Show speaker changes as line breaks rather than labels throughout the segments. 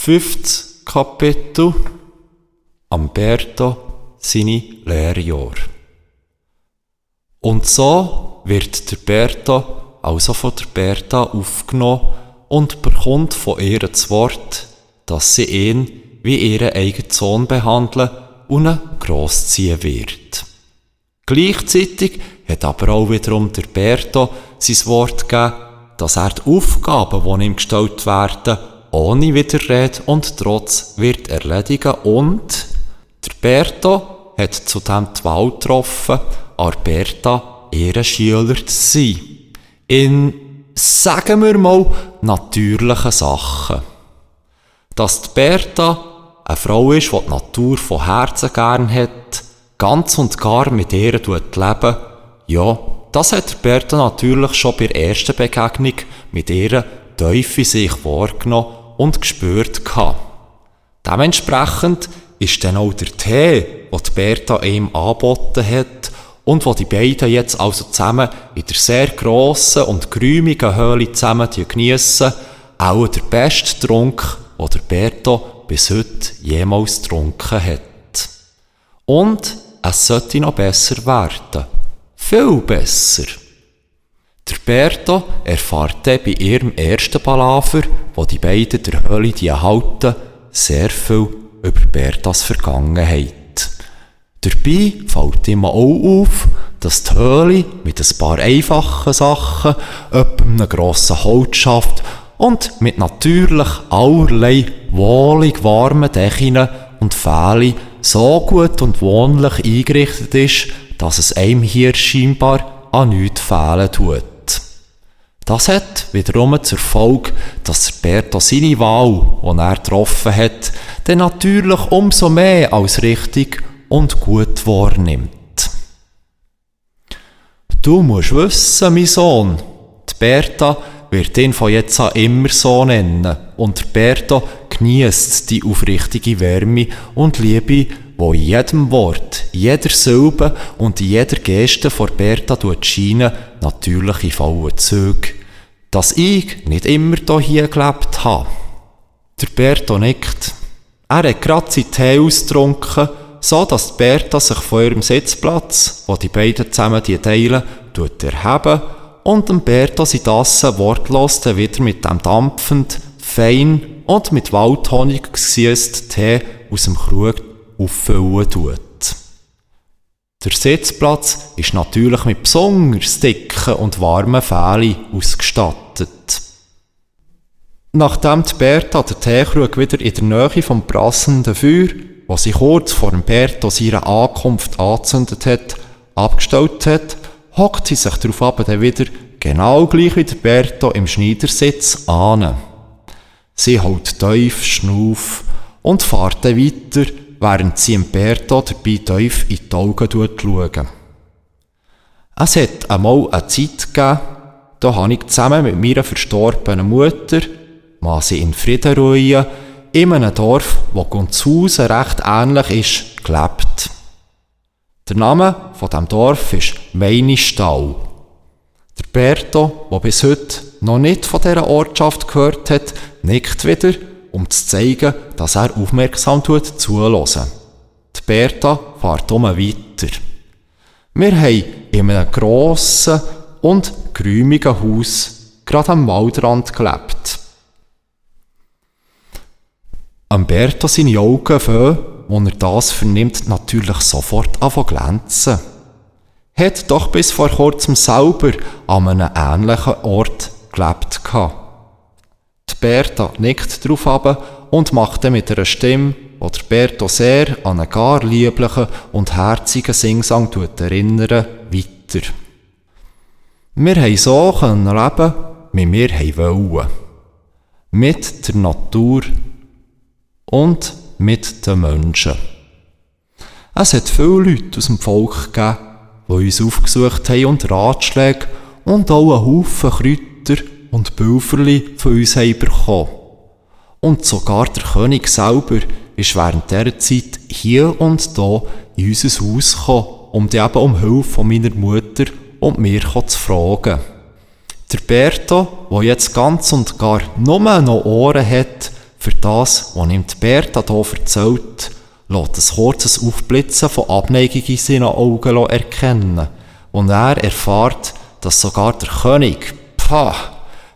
5. Kapitel. Amberto seine Lehrjahre. Und so wird der Berta, also von der Berta, aufgenommen und bekommt von ihr das Wort, dass sie ihn wie ihren eigenen Sohn behandeln und ihn grossziehen wird. Gleichzeitig hat aber auch wiederum der Berta sein Wort gegeben, dass er die Aufgaben, die ihm gestellt werden, ohne Widerrede und Trotz wird erledigen und der Berta hat zudem die Wahl getroffen, an Berta ihren Schüler zu sein. In, sagen wir mal, natürlichen Sachen. Dass die Berta eine Frau ist, die die Natur von Herzen gern hat, ganz und gar mit ihr leben, ja, das hat der Berta natürlich schon bei der ersten Begegnung mit ihr tief in sich wahrgenommen und gespürt gehabt. Dementsprechend ist dann auch der Tee, den die Berta ihm angeboten hat und wo die beiden jetzt also zusammen in der sehr grossen und geräumigen Höhle zusammen geniessen, auch der beste Trunk, den der Berta bis heute jemals getrunken hat. Und es sollte noch besser werden. Viel besser. Der Berta erfährt dann bei ihrem ersten Palaver, wo die beiden der Höhle halten, sehr viel über Bertas Vergangenheit. Dabei fällt ihm auch auf, dass die Höhle mit ein paar einfachen Sachen, etwa einem grossen Holzschaft und mit natürlich allerlei wohlig warmen Decken und Pfählen so gut und wohnlich eingerichtet ist, dass es einem hier scheinbar an nichts fehlen tut. Das hat wiederum zur Folge, dass der Berta seine Wahl, die er getroffen hat, dann natürlich umso mehr als richtig und gut wahrnimmt. Du musst wissen, mein Sohn, die Berta wird ihn von jetzt an immer so nennen und der Berta geniesst die aufrichtige Wärme und Liebe, wo in jedem Wort, jeder Silbe und in jeder Geste von Berta scheinen, natürlich in vollen Zügen, dass ich nicht immer hier gelebt habe. Der Berta nickt. Er hat gerade seinen Tee ausgetrunken, so dass Berta sich von ihrem Sitzplatz, wo die beiden zusammen teilen, erheben und dem Berta sein Tasse wortlos wieder mit dem dampfend, fein und mit Waldhonig gesüßten Tee aus dem Krug auffüllen tut. Der Sitzplatz ist natürlich mit besonders dicken und warmen Pfählen ausgestattet. Nachdem die Berta den Teekrug wieder in der Nähe vom brassenden Feuer, wo sie kurz vor dem Berta seine Ankunft angezündet hat, abgestellt hat, hockt sie sich darauf dann wieder genau gleich wie der Berta im Schneidersitz an. Sie hält tief Schnauf und fährt dann weiter, während sie dem Berta dabei tief in die Augen schaut. Es hat einmal eine Zeit gegeben, da habe ich zusammen mit meiner verstorbenen Mutter, mag sie in Frieden ruhen, in einem Dorf, wo Gunzhausen recht ähnlich ist, gelebt. Der Name von diesem Dorf ist Meinistal. Der Berta, der bis heute noch nicht von dieser Ortschaft gehört hat, nickt wieder, um zu zeigen, dass er aufmerksam zuhört. Die Berta fährt weiter. Wir haben in einem grossen und geräumigen Haus gerade am Waldrand gelebt. Am Berta seine Augen fangen, als er das vernimmt, natürlich sofort an zu glänzen. Hat doch bis vor kurzem selber an einem ähnlichen Ort gelebt. Die Berta nickt darauf ab und macht dann mit einer Stimme, die der Berta sehr an einen gar lieblichen und herzigen Singsang erinnert, weiter. Wir haben so leben, wie wir wollen. Mit der Natur und mit den Menschen. Es hat viele Leute aus dem Volk gegeben, die uns aufgesucht haben und Ratschläge und auch einen Haufen Kräuter und Pülverli von uns haben bekommen. Und sogar der König selber ist während dieser Zeit hier und da in unser Haus gekommen, um die eben um Hilfe von meiner Mutter und mir zu fragen. Der Berta, der jetzt ganz und gar nur noch Ohren hat, Für das, was ihm die Berta hier erzählt, lässt ein kurzes Aufblitzen von Abneigung in seinen Augen erkennen. Und er erfährt, dass sogar der König,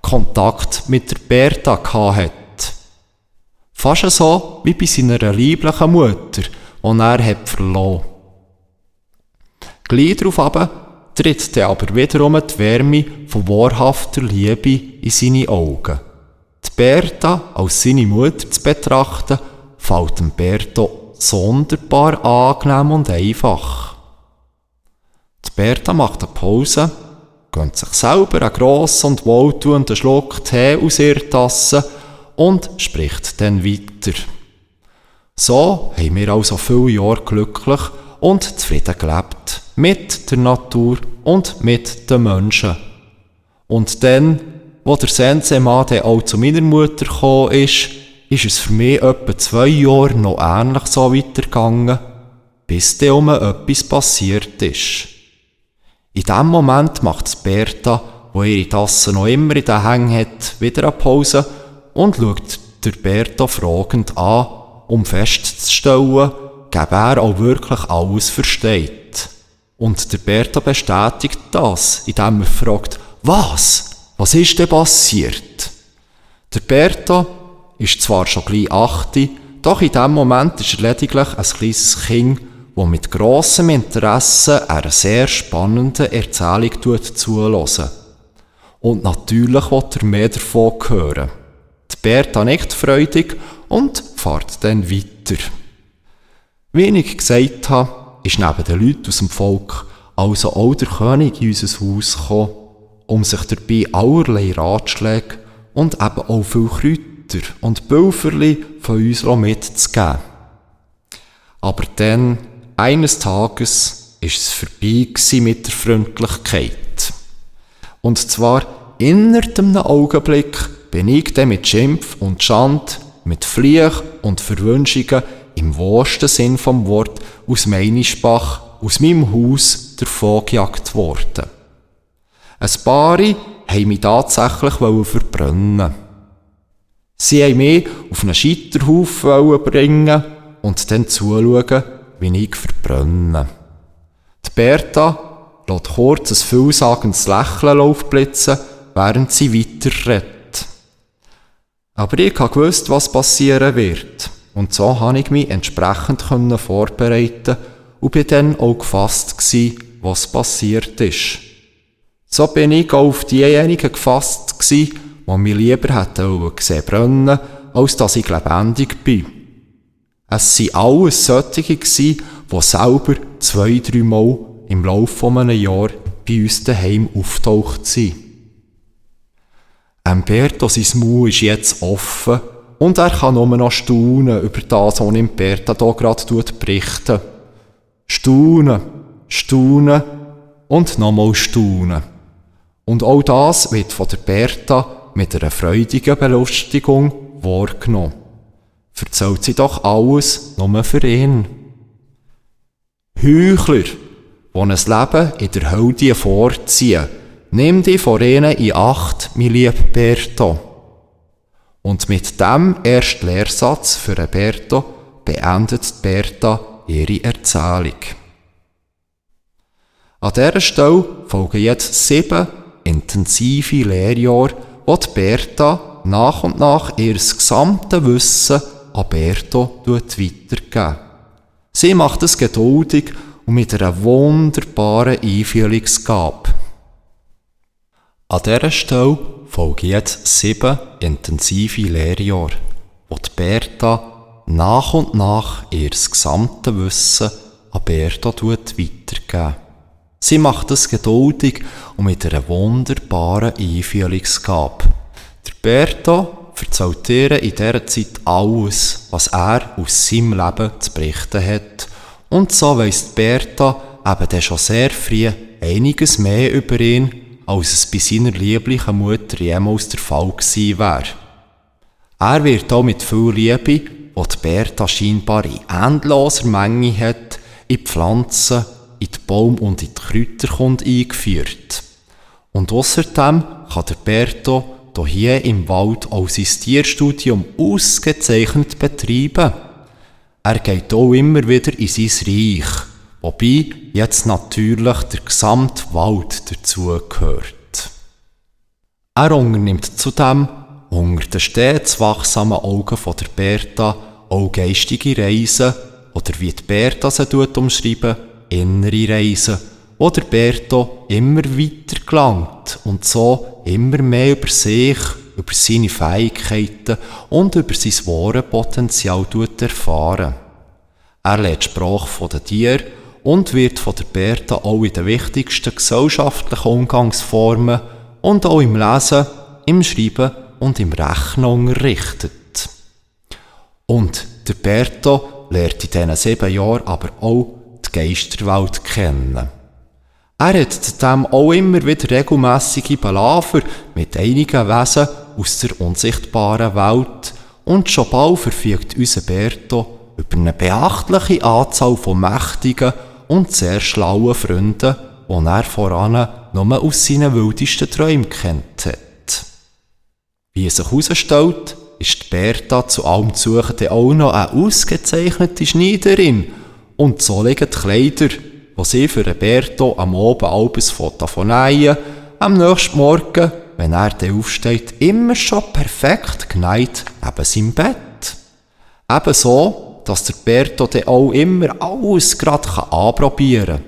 Kontakt mit der Berta hatte. Fast so wie bei seiner lieblichen Mutter, die er verloren hat. Gleich darauf tritt dann aber wiederum die Wärme von wahrhafter Liebe in seine Augen. Die Berta als seine Mutter zu betrachten, fällt dem Berto sonderbar angenehm und einfach. Die Berta macht eine Pause, gönnt sich selber einen grossen und wohltuenden Schluck Tee aus ihrer Tasse und spricht dann weiter. So haben wir also viele Jahre glücklich und zufrieden gelebt, mit der Natur und mit den Menschen. Und dann, wo der Sensei-Mann dann auch zu meiner Mutter gekommen ist es für mich etwa 2 Jahre noch ähnlich so weitergegangen, bis dann etwas passiert ist. In diesem Moment macht es Berta, wo ihre Tasse noch immer in den Hängen hat, wieder eine Pause und schaut der Berta fragend an, um festzustellen, ob er auch wirklich alles versteht. Und der Berta bestätigt das, indem er fragt, was? Was ist denn passiert? Der Berta ist zwar schon gleich 8, doch in diesem Moment ist er lediglich ein kleines Kind, das mit grossem Interesse einer sehr spannenden Erzählung zuhört. Und natürlich will er mehr davon hören. Die Berta nickt freudig und fährt dann weiter. Wie ich gesagt habe, ist neben den Leuten aus dem Volk also auch der König in unser Haus gekommen, um sich dabei allerlei Ratschläge und eben auch viel Kräuter und Pülverli von uns mitzugeben. Aber dann, eines Tages, ist es vorbei mit der Freundlichkeit. Und zwar innerhalb einem Augenblick bin ich dann mit Schimpf und Schand, mit Flieh und Verwünschungen im wahrsten Sinn vom Wort aus Meinischbach, aus meinem Haus davongejagt worden. Ein paar wollten mich tatsächlich verbrennen. Sie wollten mich auf einen Scheiterhaufen bringen und dann zuschauen, wie ich verbrenne. Die Berta lässt kurz ein vielsagendes Lächeln aufblitzen, während sie weiterredet. Aber ich wusste, was passieren wird. Und so konnte ich mich entsprechend vorbereiten und bin dann auch gefasst, was passiert ist. So bin ich auch auf diejenigen gefasst, die mich lieber hätten gesehen brennen, als dass ich lebendig bin. Es waren alles solche, die selber 2-3 Mal im Laufe eines Jahres bei uns daheim auftaucht sind. Berto, sein Maul ist jetzt offen und er kann nur noch staunen über das, was ihm Berta hier gerade berichtet. Staunen, staunen und nochmal staunen. Und auch das wird von der Berta mit einer freudigen Belustigung wahrgenommen. Erzählt sie doch alles nur für ihn. Heuchler, die ein Leben in der Hölle vorziehen, nimm dich vor ihnen in Acht, mein lieber Berto. Und mit dem ersten Lehrsatz für Berto beendet Berta ihre Erzählung. An dieser Stelle folgen jetzt 7 intensive Lehrjahre, wo die Berta nach und nach ihr gesamtes Wissen an Berto weitergeben. Sie macht es geduldig und mit einer wunderbaren Einfühlungsgabe. An dieser Stelle folgen jetzt 7 intensive Lehrjahre, wo die Berta nach und nach ihr gesamtes Wissen an Berto weitergeben. Sie macht es geduldig und mit einer wunderbaren Einfühlungsgabe. Der Berto erzählt ihr in dieser Zeit alles, was er aus seinem Leben zu berichten hat. Und so weiss Berta eben dann schon sehr früh einiges mehr über ihn, als es bei seiner lieblichen Mutter jemals der Fall gewesen wäre. Er wird auch mit viel Liebe, die Berta scheinbar in endloser Menge hat, in die Pflanzen, in die Baum- und in die Kräuter eingeführt. Und außerdem kann der Berto hier im Wald auch sein Tierstudium ausgezeichnet betreiben. Er geht auch immer wieder in sein Reich, wobei jetzt natürlich der gesamte Wald dazugehört. Er unternimmt zudem unter den stets wachsamen Augen von der Bertha auch geistige Reisen oder wie die Bertha sie umschreiben, innere Reisen, wo der Bertha immer weiter gelangt und so immer mehr über sich, über seine Fähigkeiten und über sein wahres Potenzial erfahren. Er lernt die Sprache der Tiere und wird von der Bertha auch in den wichtigsten gesellschaftlichen Umgangsformen und auch im Lesen, im Schreiben und im Rechnen unterrichtet. Und der Bertha lernt in diesen 7 Jahren aber auch die Geisterwelt kennen. Er hat zudem auch immer wieder regelmässige Palaver mit einigen Wesen aus der unsichtbaren Welt und schon bald verfügt unser Bertha über eine beachtliche Anzahl von mächtigen und sehr schlauen Freunden, die er voran nur aus seinen wildesten Träumen kennt hat. Wie es sich herausstellt, ist die Bertha zu allem Suchen auch noch eine ausgezeichnete Schneiderin und so liegen die Kleider, die sie für den Bertha am Abend abends von nähen, am nächsten Morgen, wenn er dann aufsteht, immer schon perfekt genäht neben seinem Bett. Ebenso, dass der Bertha dann auch immer alles gerade anprobieren kann.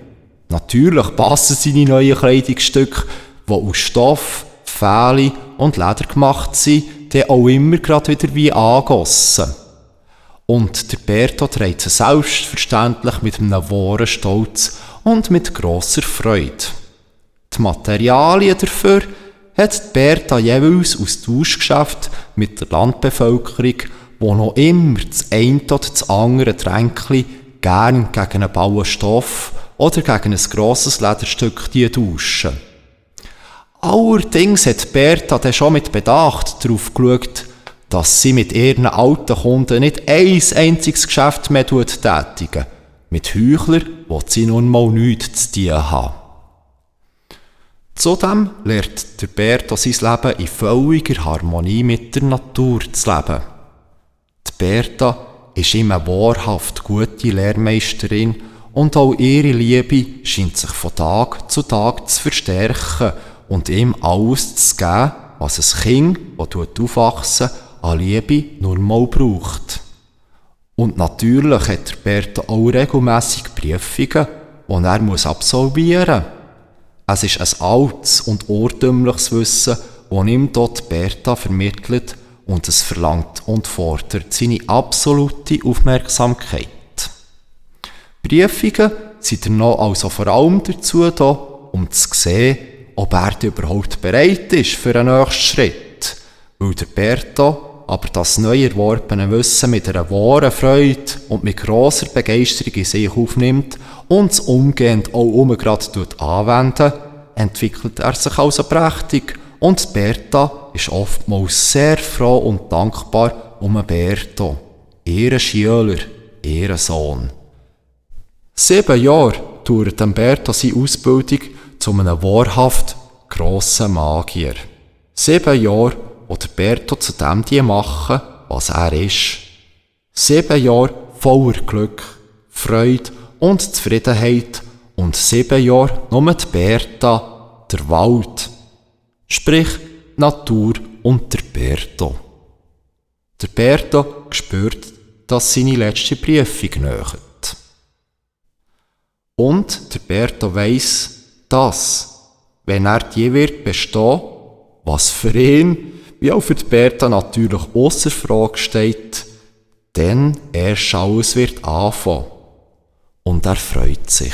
Natürlich passen seine neuen Kleidungsstücke, die aus Stoff, Fähli und Leder gemacht sind, dann auch immer gerade wieder wie angegossen. Und der Bertha trägt sie selbstverständlich mit einem wahren Stolz und mit grosser Freude. Die Materialien dafür hat die Bertha jeweils aus Tauschgeschäften mit der Landbevölkerung, wo noch immer das eine oder das andere Tränkchen gern gegen einen Ballen Stoff oder gegen ein grosses Lederstück tauschen. Allerdings hat Bertha dann schon mit Bedacht darauf geschaut, dass sie mit ihren alten Kunden nicht ein einziges Geschäft mehr tätigen. Mit Heuchlern will sie nun mal nichts zu tun haben. Zudem lernt der Bertha sein Leben in völliger Harmonie mit der Natur zu leben. Die Bertha ist ihm eine wahrhaft gute Lehrmeisterin und auch ihre Liebe scheint sich von Tag zu Tag zu verstärken und ihm alles zu geben, was ein Kind, das aufwachsen, an Liebe nur mal braucht. Und natürlich hat der Bertha auch regelmässig Prüfungen, die er absolvieren muss. Es ist ein altes und urtümliches Wissen, das ihm dort Bertha vermittelt und es verlangt und fordert seine absolute Aufmerksamkeit. Prüfungen sind noch also vor allem dazu da, um zu sehen, ob er überhaupt bereit ist für einen nächsten Schritt, weil der Bertha aber das neu erworbene Wissen mit einer wahren Freude und mit grosser Begeisterung in sich aufnimmt und es umgehend auch gerade anwendet, entwickelt er sich also prächtig und Bertha ist oftmals sehr froh und dankbar um Bertha, ihren Schüler, ihren Sohn. 7 Jahre dauert Bertha seine Ausbildung zu einem wahrhaft grossen Magier. 7 Jahre, wo der Bertha zu dem machen, was er ist. 7 Jahre voller Glück, Freude und Zufriedenheit und 7 Jahre nur die Bertha, der Wald, sprich die Natur und der Bertha. Der Bertha spürt, dass seine letzte Prüfung nähert. Und der Bertha weiss, dass, wenn er die wird bestehen, was für ihn, wie auch für die Bertha natürlich ausser Frage steht, dann erst alles wird anfangen. Und er freut sich.